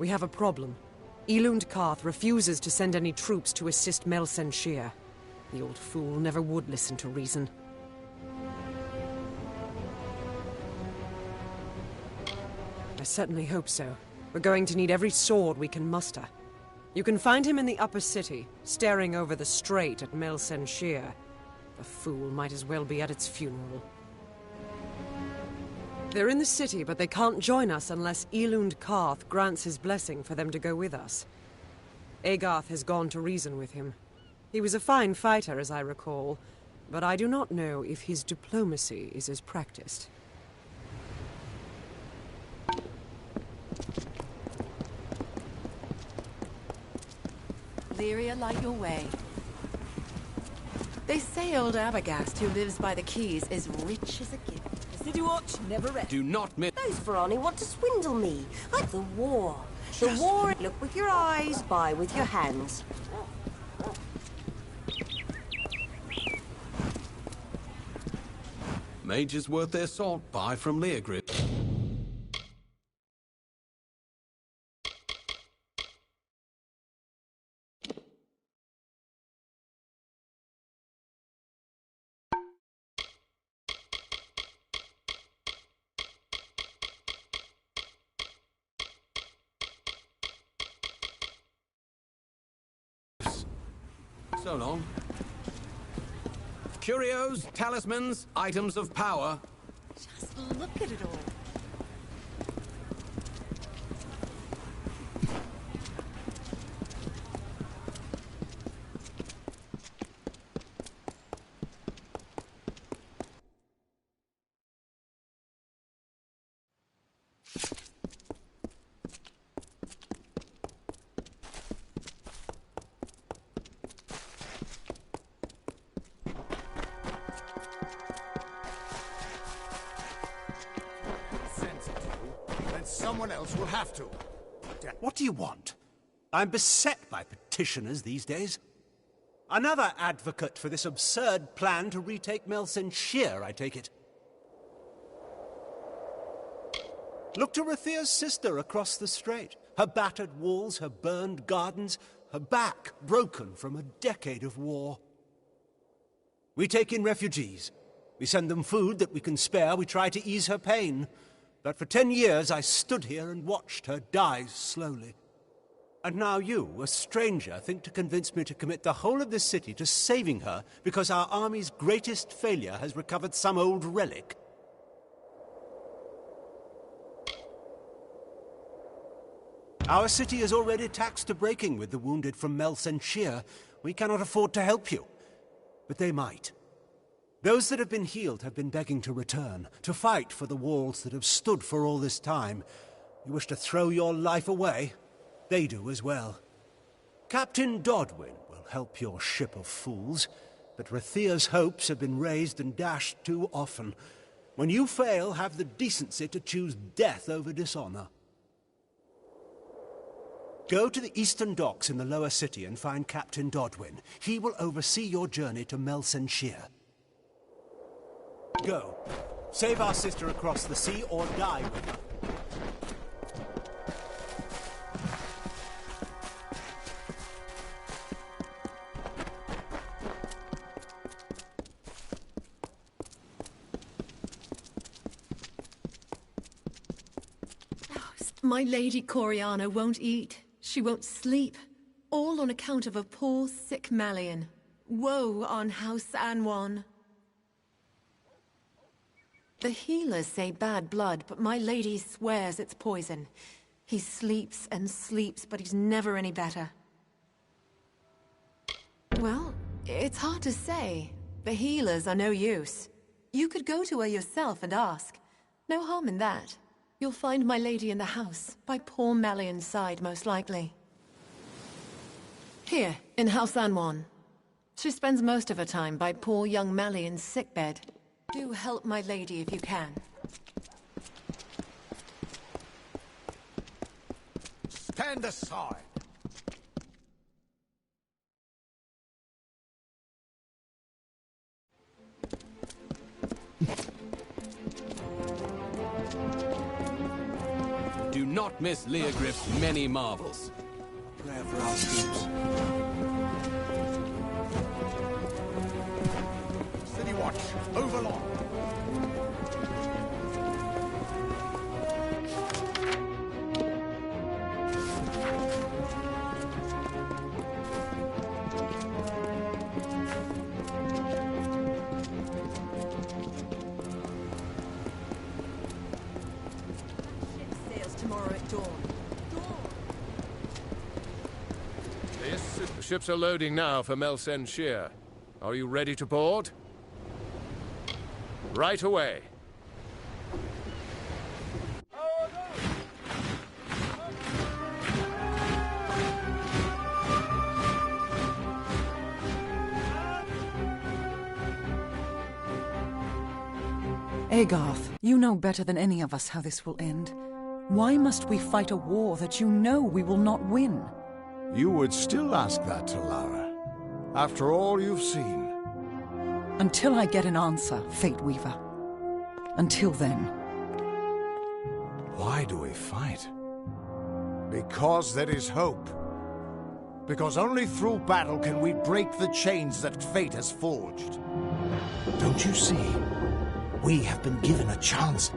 We have a problem. Elund Karth refuses to send any troops to assist Melsen Shir. The old fool never would listen to reason. I certainly hope so. We're going to need every sword we can muster. You can find him in the upper city, staring over the strait at Melsen Shir. The fool might as well be at its funeral. They're in the city, but they can't join us unless Elund Karth grants his blessing for them to go with us. Agarth has gone to reason with him. He was a fine fighter, as I recall, but I do not know if his diplomacy is as practiced. Lyria, light your way. They say old Abagast, who lives by the quays, is rich as a gift. The city watch never rests. Do not miss. Those Verani want to swindle me. Like the war. The war, look with your eyes, buy with your hands. Mages worth their salt, buy from Leogrid. So long. Curios, talismans, items of power. Just look at it all. Someone else will have to. What do you want? I'm beset by petitioners these days. Another advocate for this absurd plan to retake Melsen Shir, I take it. Look to Rathia's sister across the strait. Her battered walls, her burned gardens, her back broken from a decade of war. We take in refugees. We send them food that we can spare. We try to ease her pain. But for 10 years I stood here and watched her die slowly. And now you, a stranger, think to convince me to commit the whole of this city to saving her because our army's greatest failure has recovered some old relic. Our city is already taxed to breaking with the wounded from Melsen Shir. We cannot afford to help you. But they might. Those that have been healed have been begging to return, to fight for the walls that have stood for all this time. You wish to throw your life away? They do as well. Captain Dodwin will help your ship of fools, but Rathia's hopes have been raised and dashed too often. When you fail, have the decency to choose death over dishonor. Go to the eastern docks in the lower city and find Captain Dodwin. He will oversee your journey to Melsen Shir. Go. Save our sister across the sea or die with her. My Lady Coriana won't eat. She won't sleep. All on account of a poor, sick Malian. Woe on House Anwan. The healers say bad blood, but my lady swears it's poison. He sleeps and sleeps, but he's never any better. Well, it's hard to say. The healers are no use. You could go to her yourself and ask. No harm in that. You'll find my lady in the house, by poor Malian's side, most likely. Here, in House Anwan. She spends most of her time by poor young Malian's sickbed. Do help my lady if you can. Stand aside. Do not not miss Leogryph's many marvels. Prayer for our troops. City Watch, overlord. Tomorrow at dawn. The ships are loading now for Melsen Shear. Are you ready to board? Right away. Agarth, you know better than any of us how this will end. Why must we fight a war that you know we will not win? You would still ask that, Talara, after all you've seen. Until I get an answer, Fate Weaver. Until then. Why do we fight? Because there is hope. Because only through battle can we break the chains that fate has forged. Don't you see? We have been given a chance.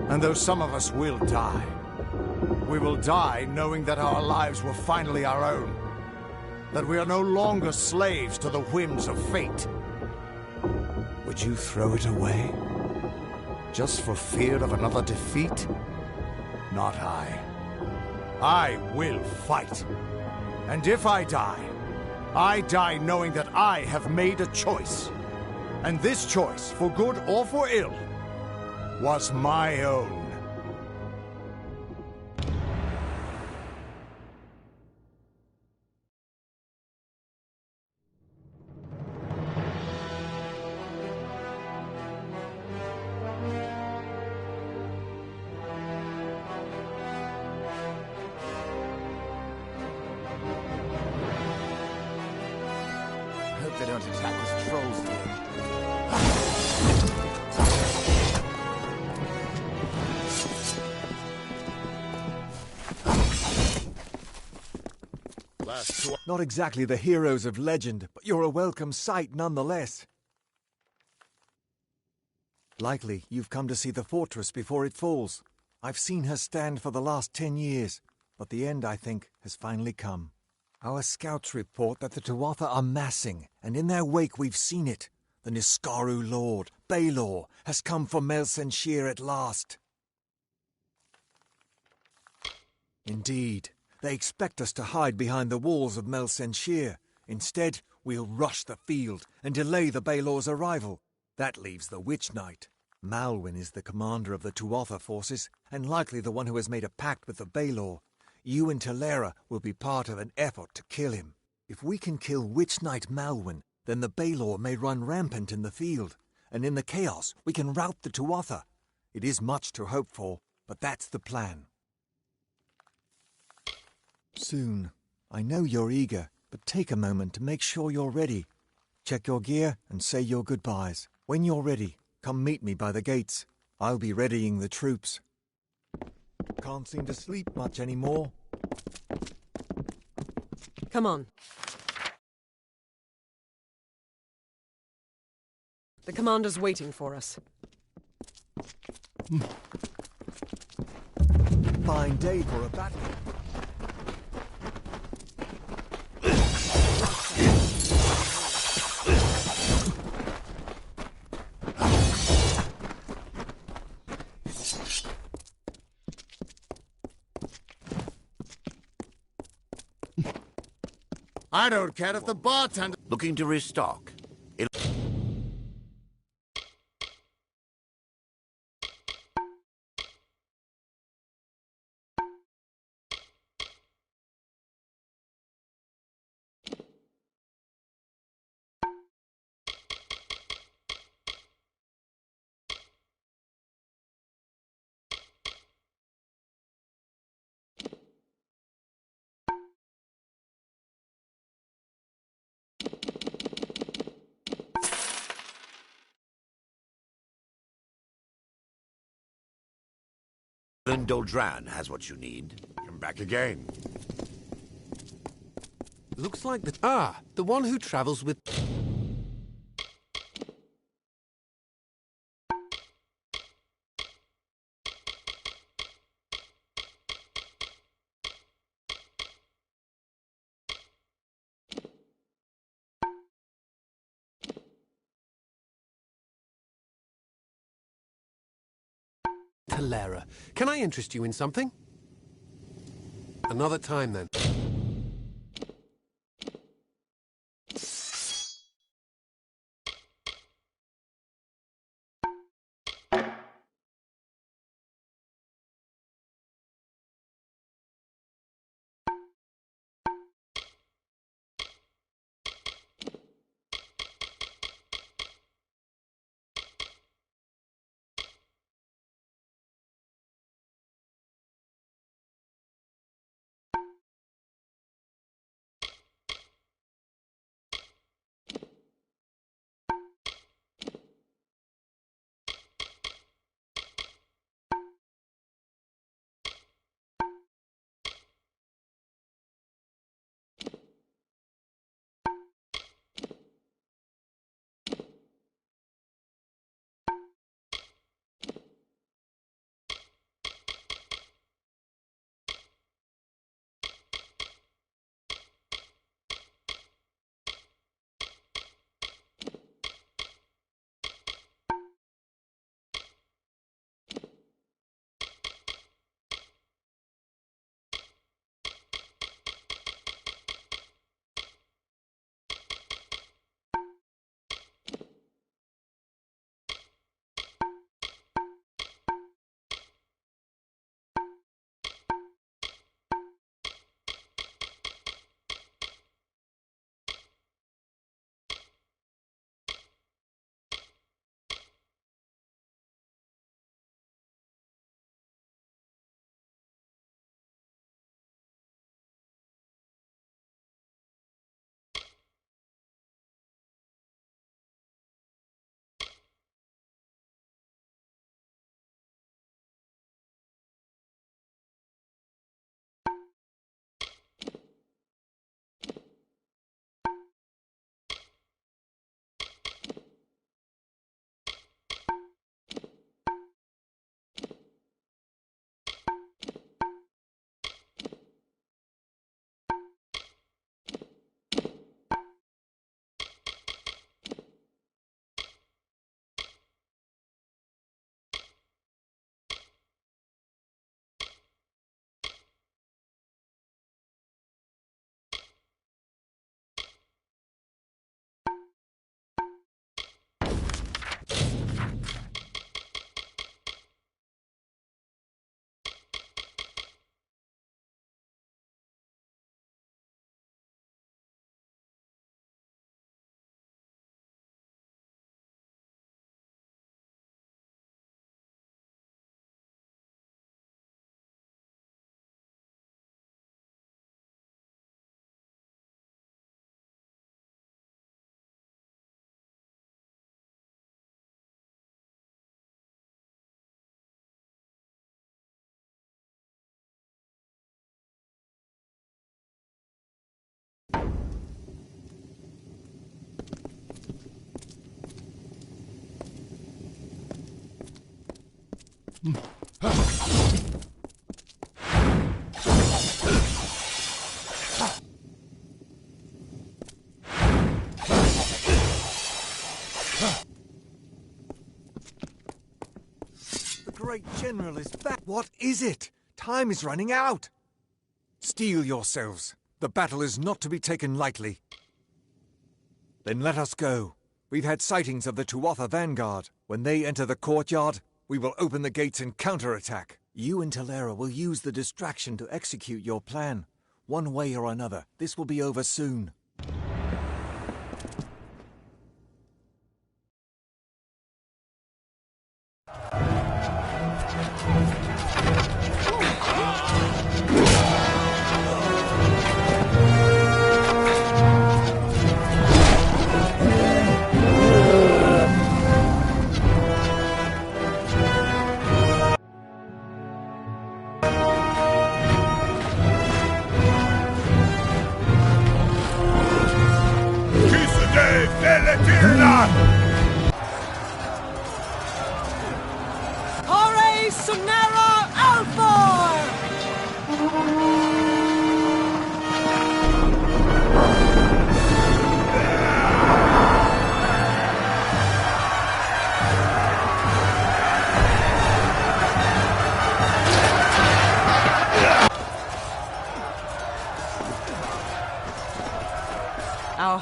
And though some of us will die, we will die knowing that our lives were finally our own. That we are no longer slaves to the whims of fate. Would you throw it away? Just for fear of another defeat? Not I. I will fight. And if I die knowing that I have made a choice. And this choice, for good or for ill, was my own. Hope they don't attack us trolls did. Not exactly the heroes of legend, but you're a welcome sight nonetheless. Likely you've come to see the fortress before it falls. I've seen her stand for the last 10 years, but the end, I think, has finally come. Our scouts report that the Tuatha are massing, and in their wake we've seen it. The Niskaru Lord, Baelor, has come for Melsen Shear at last. Indeed. They expect us to hide behind the walls of Melsen Shear. Instead, we'll rush the field and delay the Baelor's arrival. That leaves the Witch Knight. Malwyn is the commander of the Tuatha forces, and likely the one who has made a pact with the Baelor. You and Talera will be part of an effort to kill him. If we can kill Witch Knight Malwyn, then the Baelor may run rampant in the field, and in the chaos we can rout the Tuatha. It is much to hope for, but that's the plan. Soon. I know you're eager, but take a moment to make sure you're ready. Check your gear and say your goodbyes. When you're ready, come meet me by the gates. I'll be readying the troops. Can't seem to sleep much anymore. Come on. The commander's waiting for us. Fine day for a battle. I don't care if the bartender... Looking to restock. Then Doldran has what you need. Come back again. Looks like the one who travels with... Talera, can I interest you in something? Another time, then. The great general is back. What is it? Time is running out. Steel yourselves. The battle is not to be taken lightly. Then let us go. We've had sightings of the Tuatha vanguard. When they enter the courtyard, we will open the gates and counterattack. You and Talera will use the distraction to execute your plan. One way or another, this will be over soon.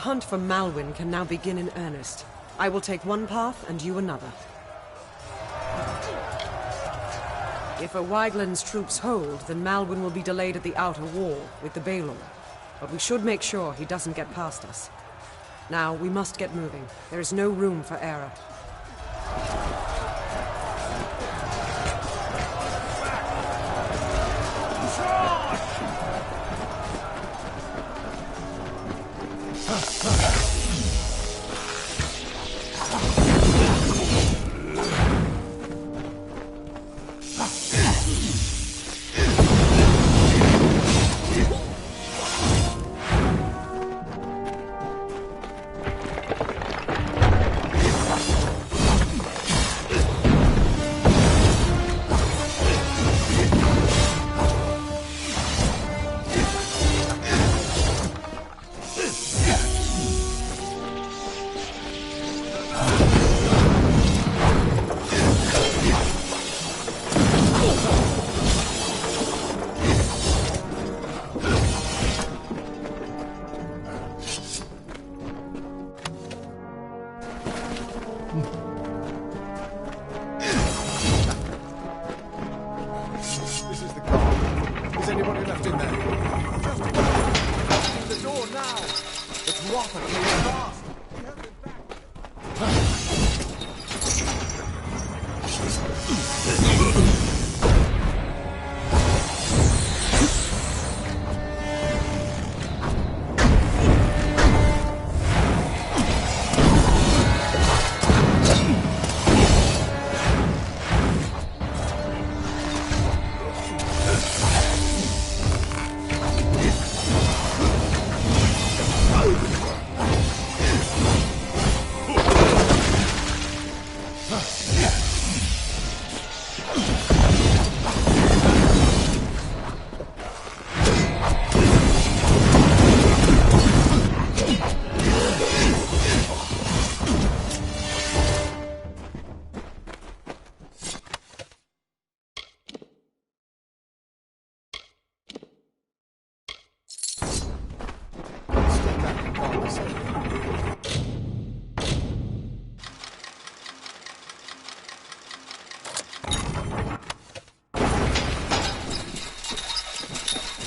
hunt for Malwyn can now begin in earnest. I will take one path and you another. If O'Wygland's troops hold, then Malwyn will be delayed at the outer wall with the Baelor. But we should make sure he doesn't get past us. Now, we must get moving. There is no room for error.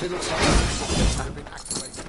It looks like it's been activated.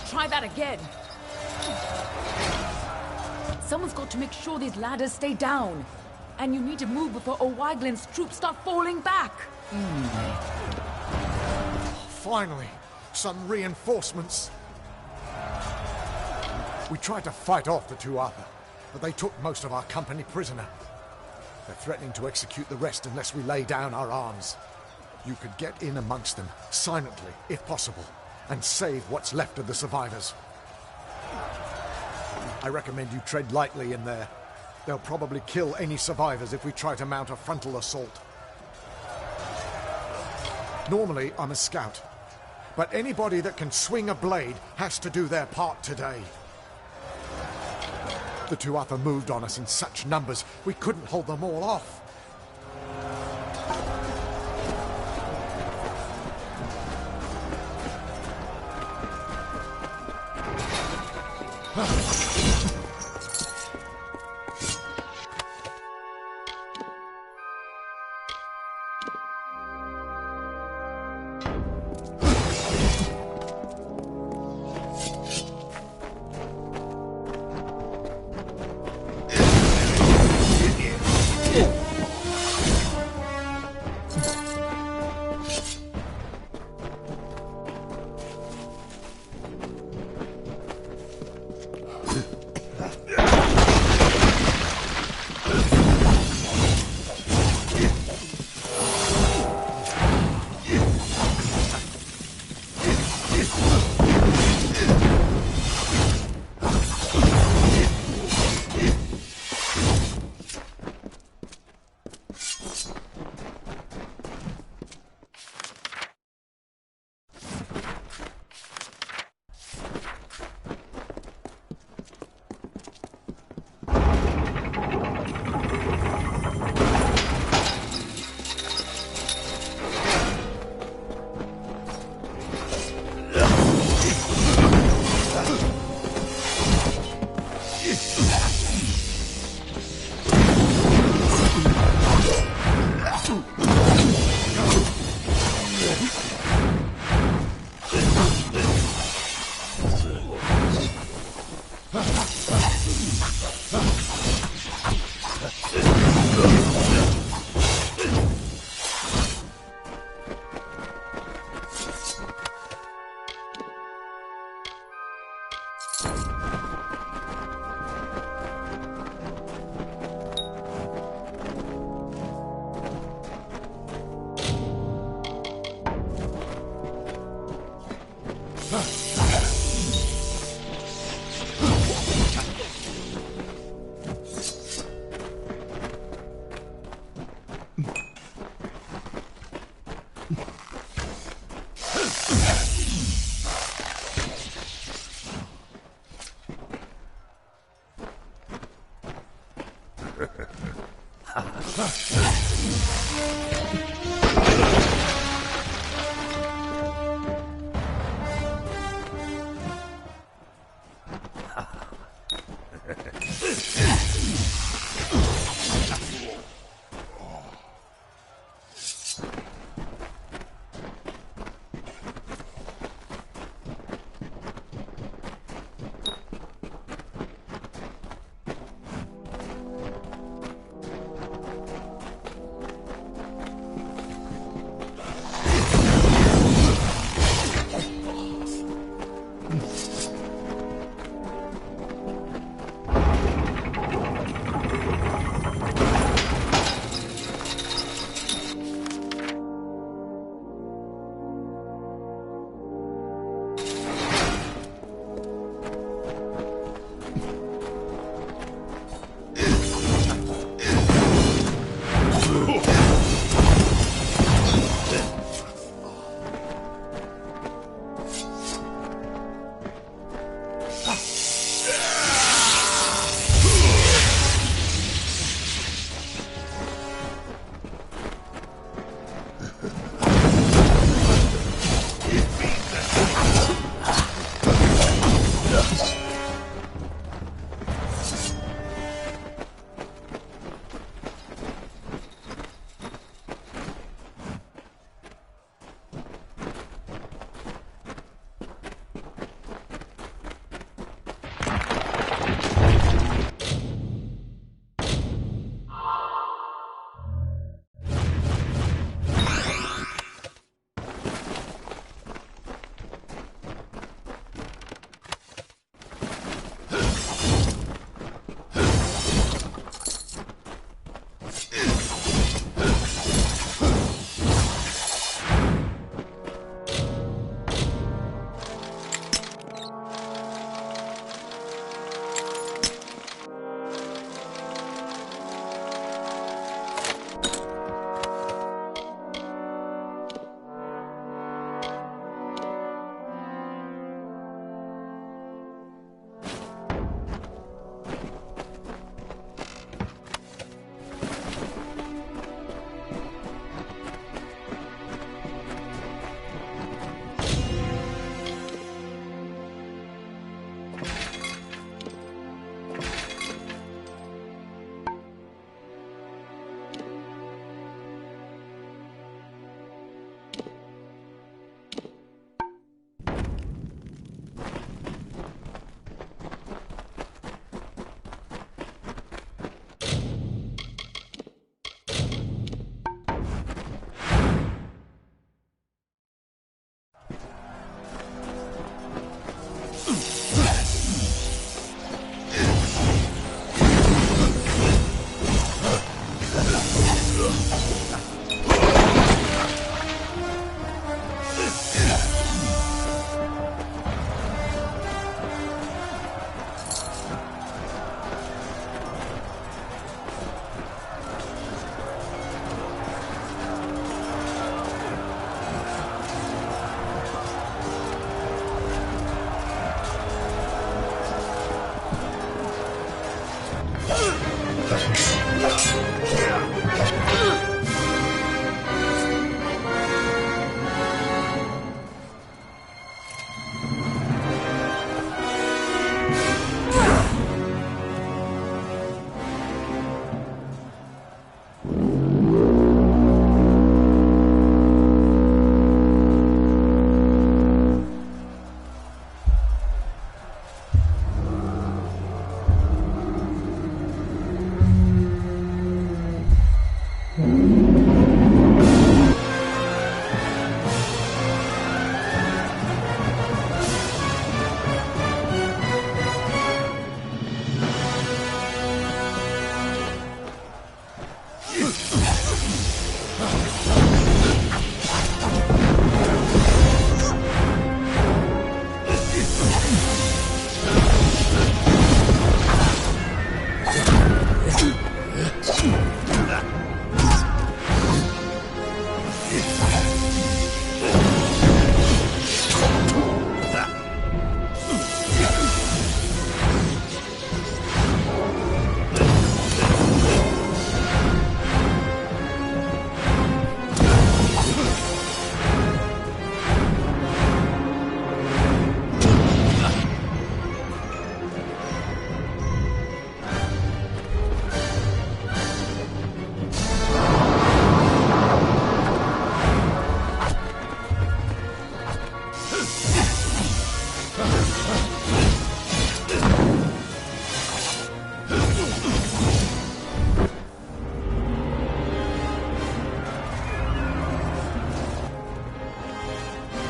Try that again. Someone's got to make sure these ladders stay down. And you need to move before O'Wygland's troops start falling back. Finally, some reinforcements. We tried to fight off the two other, but they took most of our company prisoner. They're threatening to execute the rest unless we lay down our arms. You could get in amongst them, silently, if possible, and save what's left of the survivors. I recommend you tread lightly in there. They'll probably kill any survivors if we try to mount a frontal assault. Normally, I'm a scout, But anybody that can swing a blade has to do their part today. The Tuatha moved on us in such numbers, we couldn't hold them all off.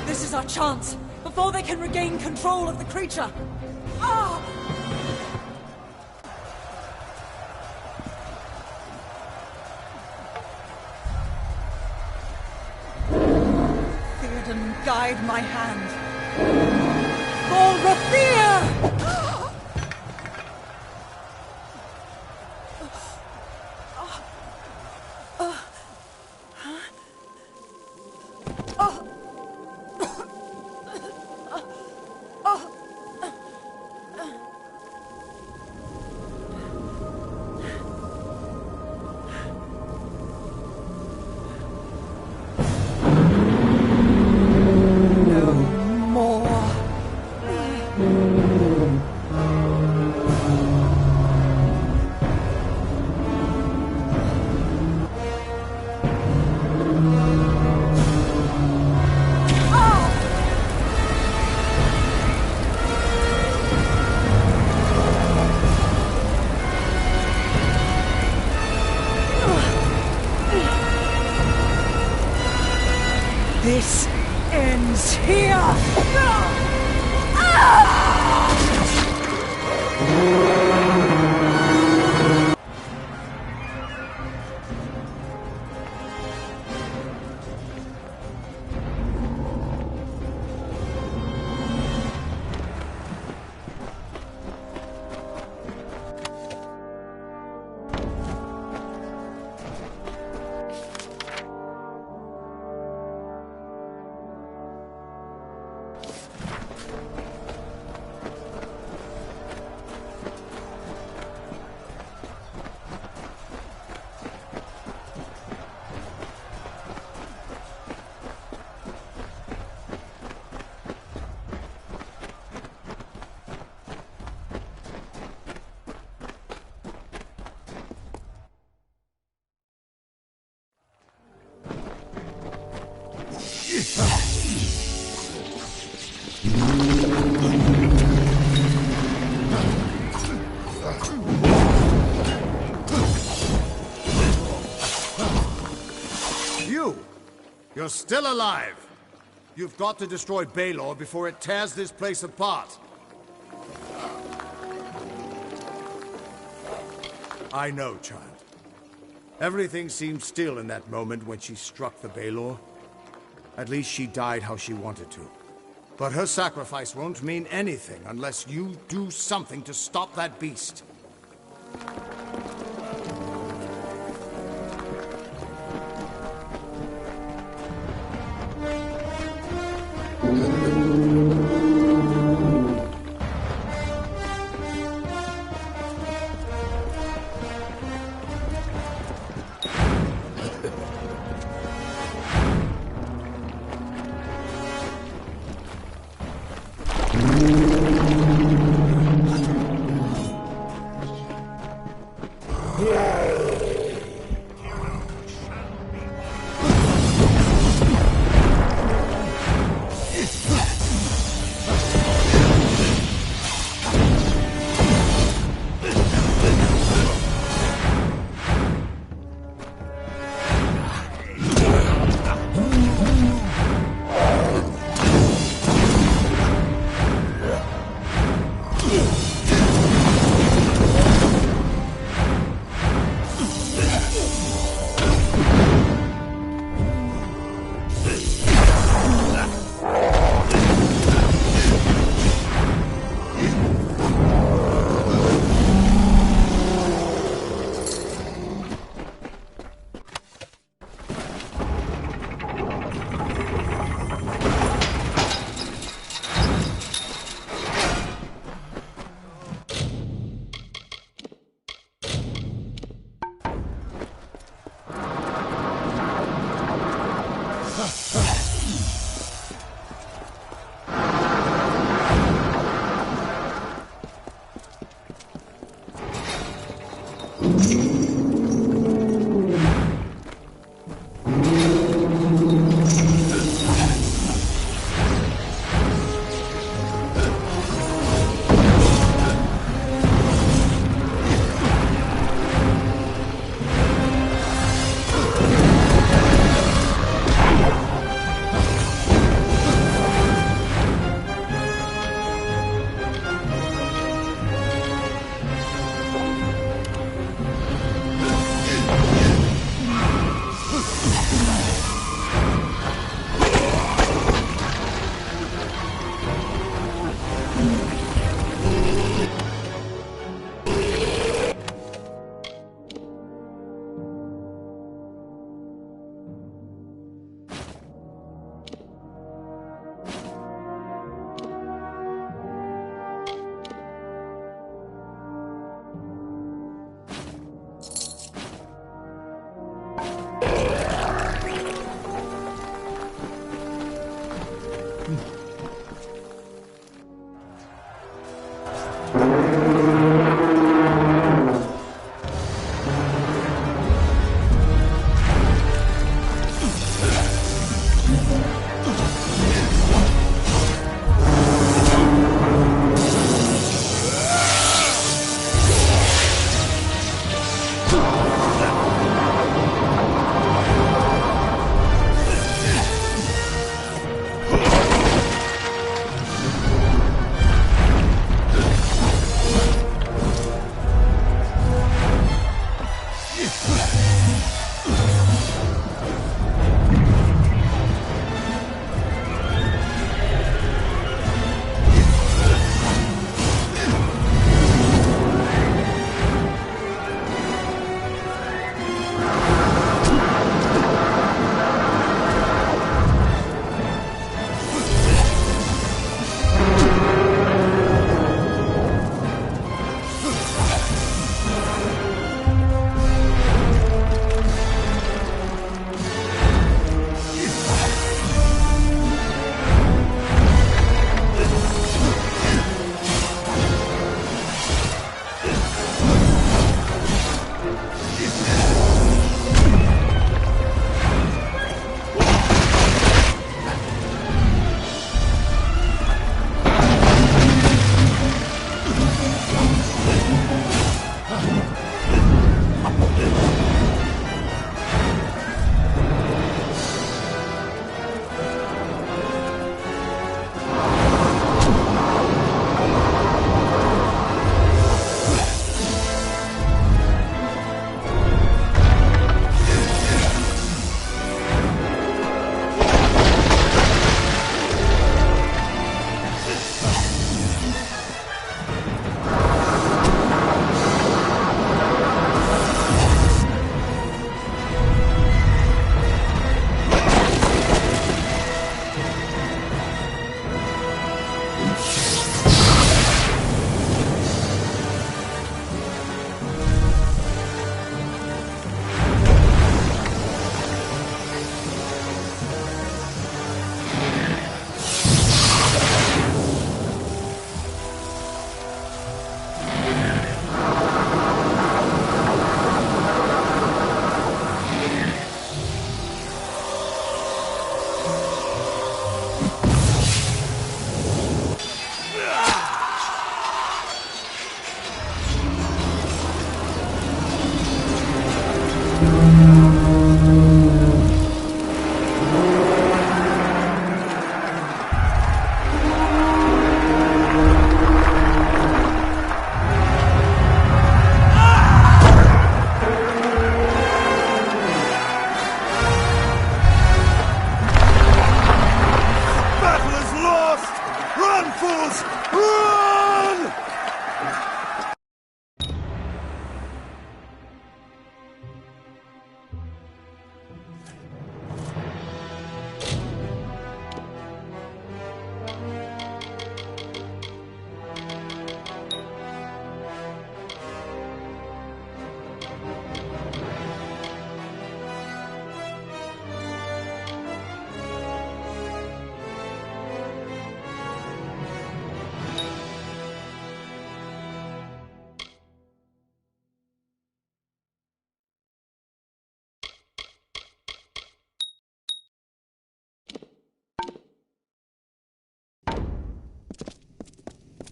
This is our chance, before they can regain control of the creature. Ah! Theoden, guide my hand. For Rathir! This ends here! You're still alive! You've got to destroy Baelor before it tears this place apart. I know, child. Everything seemed still in that moment when she struck the Baelor. At least she died how she wanted to. But her sacrifice won't mean anything unless you do something to stop that beast.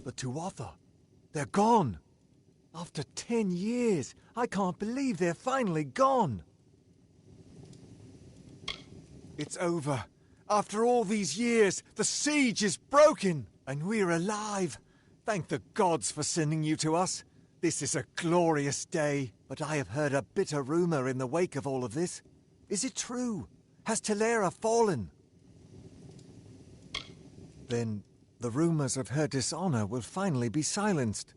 The Tuatha. They're gone. After 10 years, I can't believe they're finally gone. It's over. After all these years, the siege is broken, and we're alive. Thank the gods for sending you to us. This is a glorious day, but I have heard a bitter rumor in the wake of all of this. Is it true? Has Talera fallen? Then the rumors of her dishonor will finally be silenced.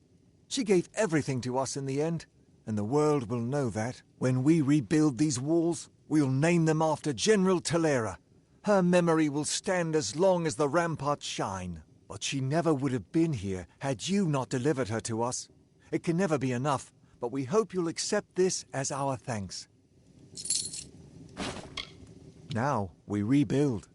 She gave everything to us in the end, and the world will know that. When we rebuild these walls, we'll name them after General Talera. Her memory will stand as long as the ramparts shine. But she never would have been here had you not delivered her to us. It can never be enough, but we hope you'll accept this as our thanks. Now we rebuild.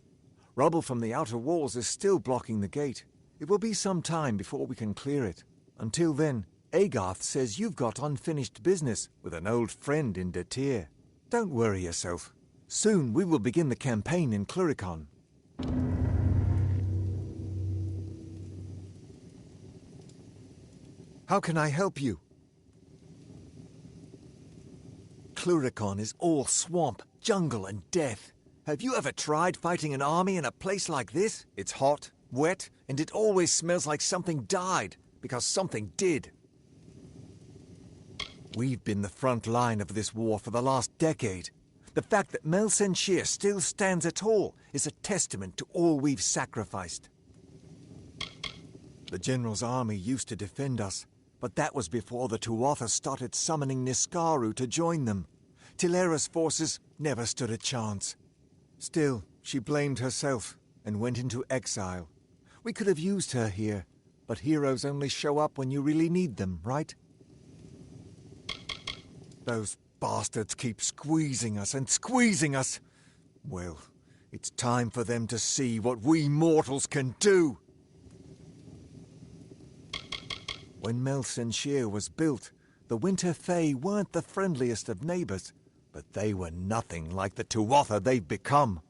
Rubble from the outer walls is still blocking the gate. It will be some time before we can clear it. Until then, Agarth says you've got unfinished business with an old friend in Detir. Don't worry yourself. Soon we will begin the campaign in Cluricon. How can I help you? Cluricon is all swamp, jungle, and death. Have you ever tried fighting an army in a place like this? It's hot, wet, and it always smells like something died, because something did. We've been the front line of this war for the last decade. The fact that Mel Senshir still stands at all is a testament to all we've sacrificed. The General's army used to defend us, but that was before the Tuatha started summoning Niskaru to join them. Talera's forces never stood a chance. Still, she blamed herself and went into exile. We could have used her here, but heroes only show up when you really need them, right? Those bastards keep squeezing us and squeezing us. Well, it's time for them to see what we mortals can do. When Mel Senshir was built, the Winter Fae weren't the friendliest of neighbors, but they were nothing like the Tuatha they've become.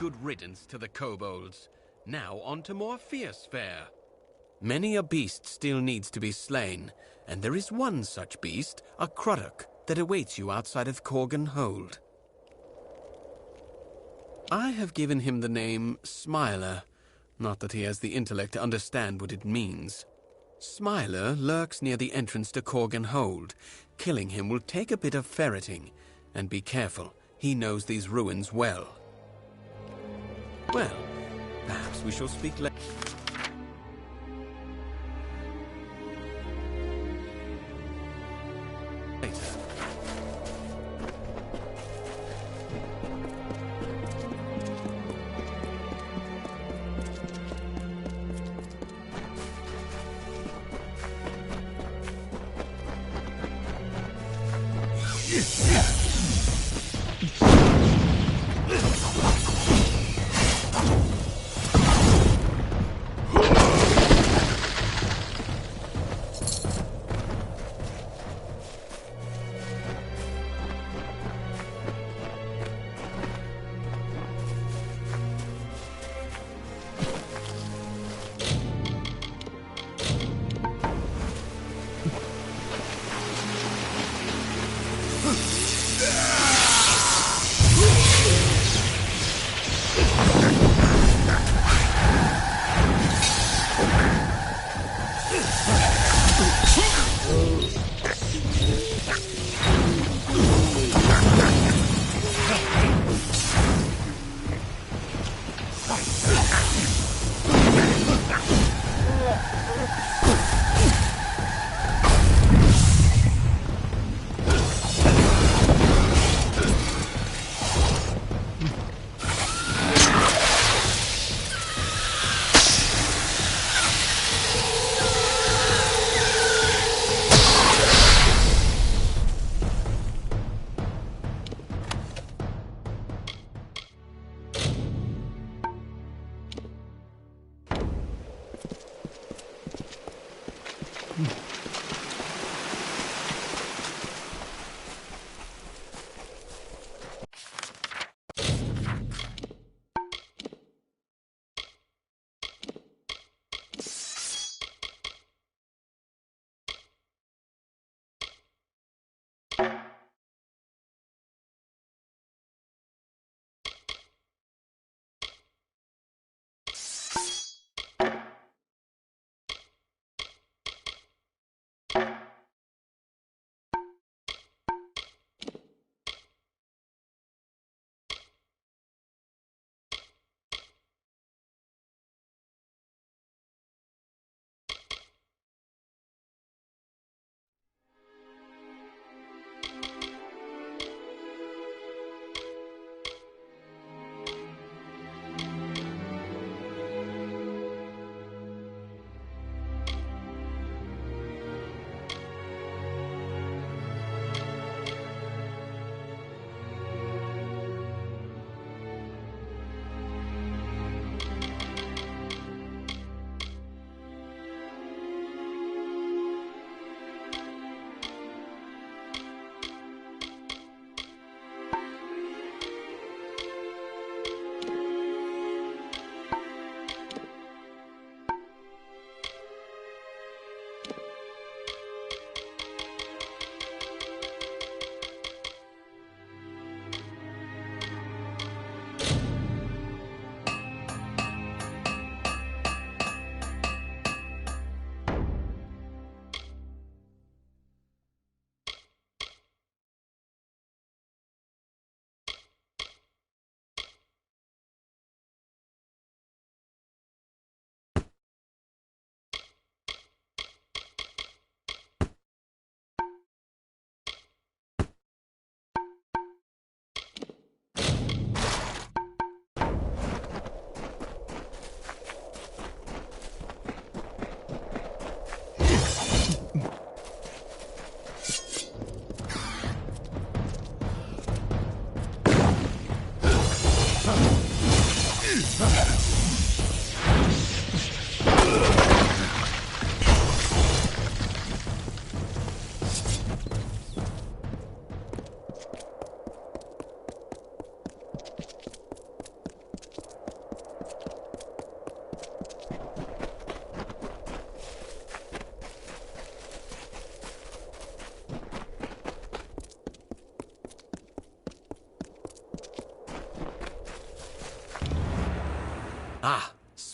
Good riddance to the kobolds. Now on to more fierce fare. Many a beast still needs to be slain, and there is one such beast, a Cruddock, that awaits you outside of Corgan Hold. I have given him the name Smiler, Not that he has the intellect to understand what it means. Smiler lurks near the entrance to Corgan Hold. Killing him will take a bit of ferreting. And be careful, he knows these ruins well. Well, perhaps we shall speak later.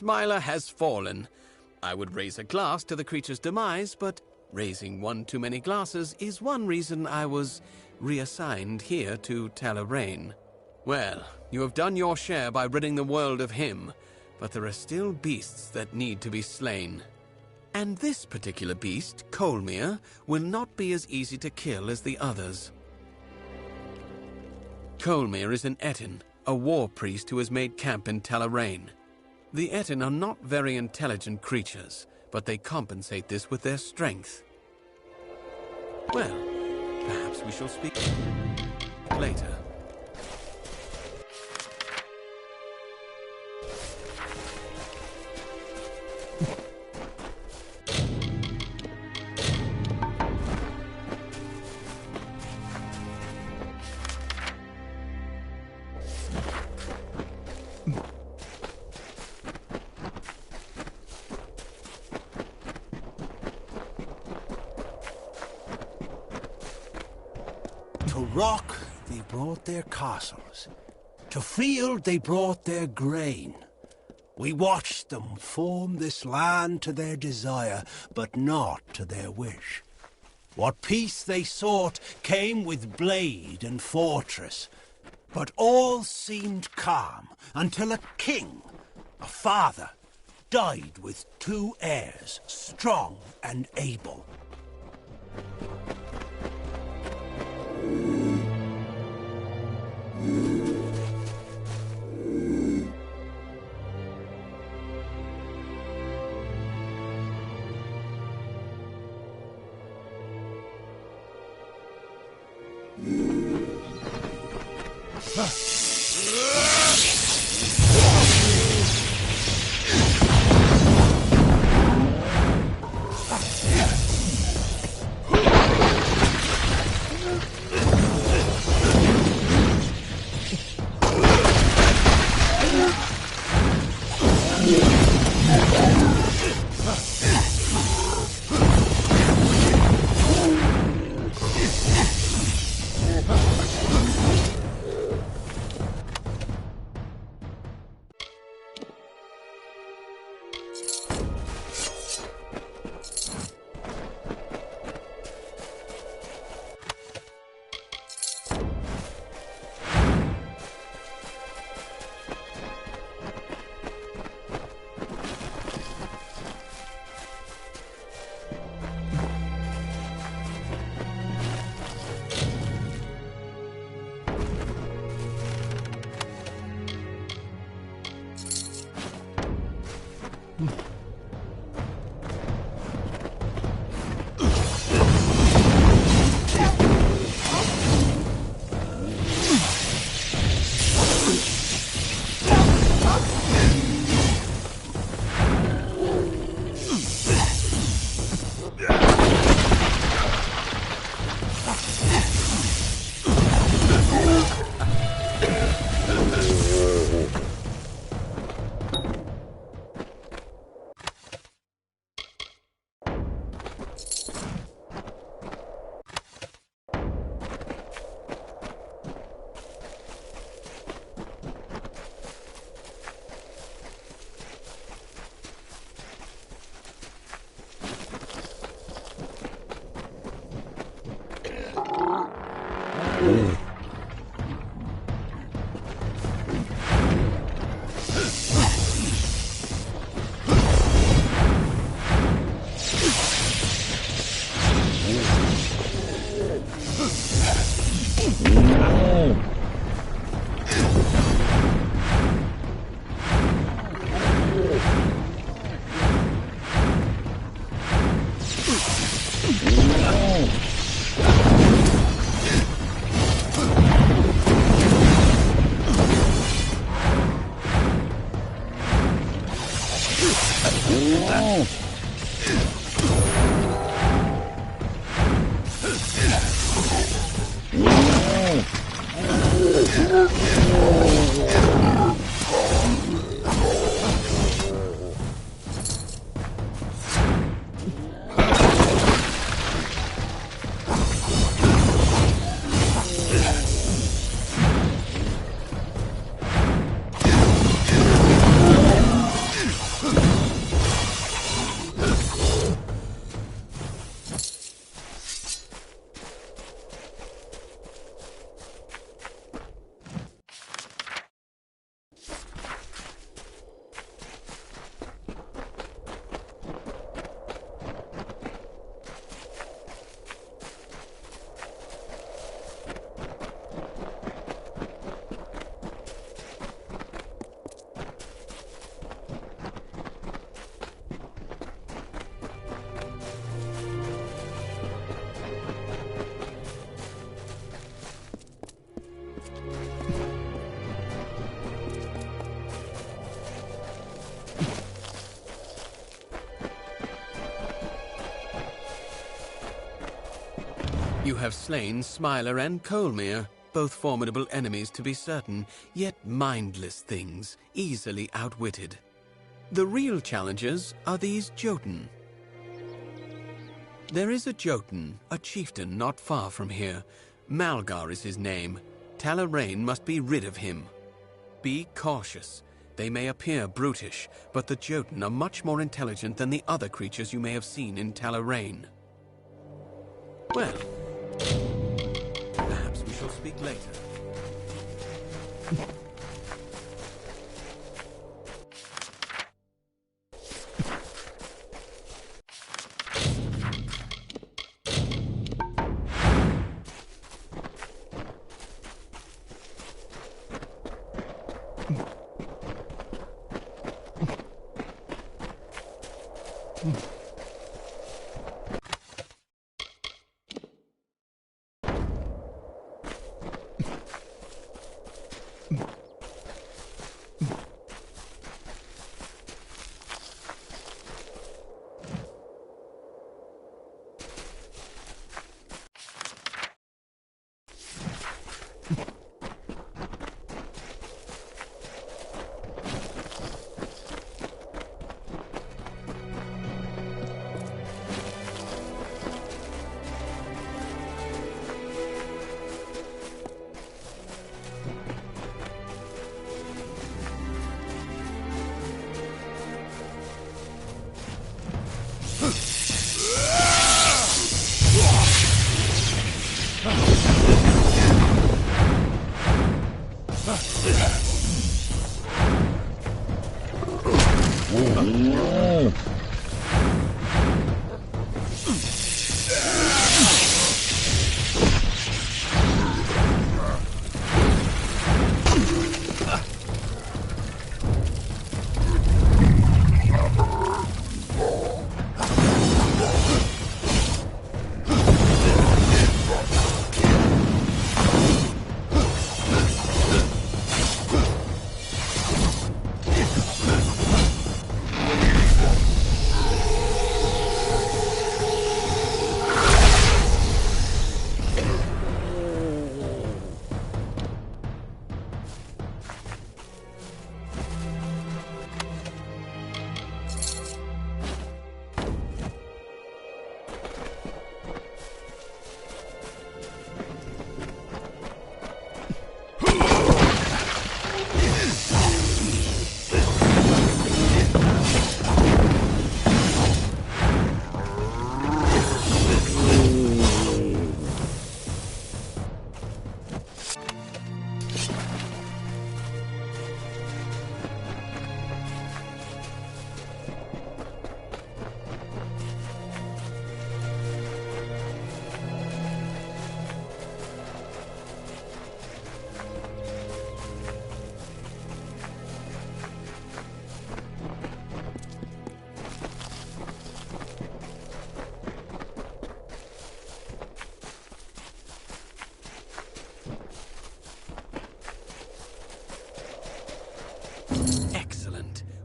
Smiler has fallen. I would raise a glass to the creature's demise, but raising one too many glasses is one reason I was reassigned here to Talarain. Well, you have done your share by ridding the world of him, but there are still beasts that need to be slain. And this particular beast, Colmere, will not be as easy to kill as the others. Colmere is an Etin, a war priest who has made camp in Talarain. The Etin are not very intelligent creatures, but they compensate this with their strength. Well, perhaps we shall speak later. To rock, they brought their castles. To field, they brought their grain. We watched them form this land to their desire, but not to their wish. What peace they sought came with blade and fortress. But all seemed calm until a king, a father, died with 2 heirs, strong and able. You have slain Smiler and Colmere, both formidable enemies to be certain, yet mindless things, easily outwitted. The real challengers are these Jotun. There is a Jotun, a chieftain not far from here. Malgar is his name. Talarain must be rid of him. Be cautious. They may appear brutish, but the Jotun are much more intelligent than the other creatures you may have seen in Talarain. Well, perhaps we shall speak later.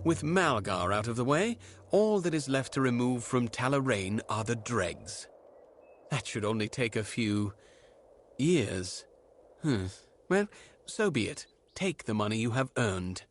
With Malgar out of the way, all that is left to remove from Talarain are the dregs. That should only take a few years. Well, so be it. Take the money you have earned.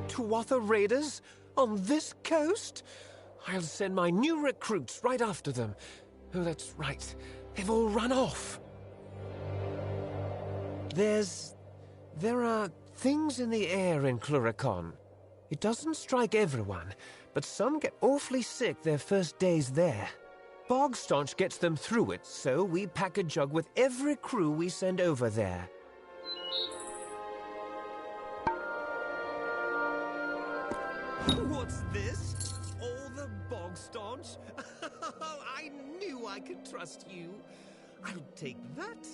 Tuatha raiders? On this coast? I'll send my new recruits right after them. Oh, that's right. They've all run off. There are things in the air in Cluricon. It doesn't strike everyone, but some get awfully sick their first days there. Bogstaunch gets them through it, so we pack a jug with every crew we send over there. What's this? All the Bogstaunch? I knew I could trust you. I'll take that,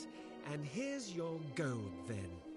and here's your gold then.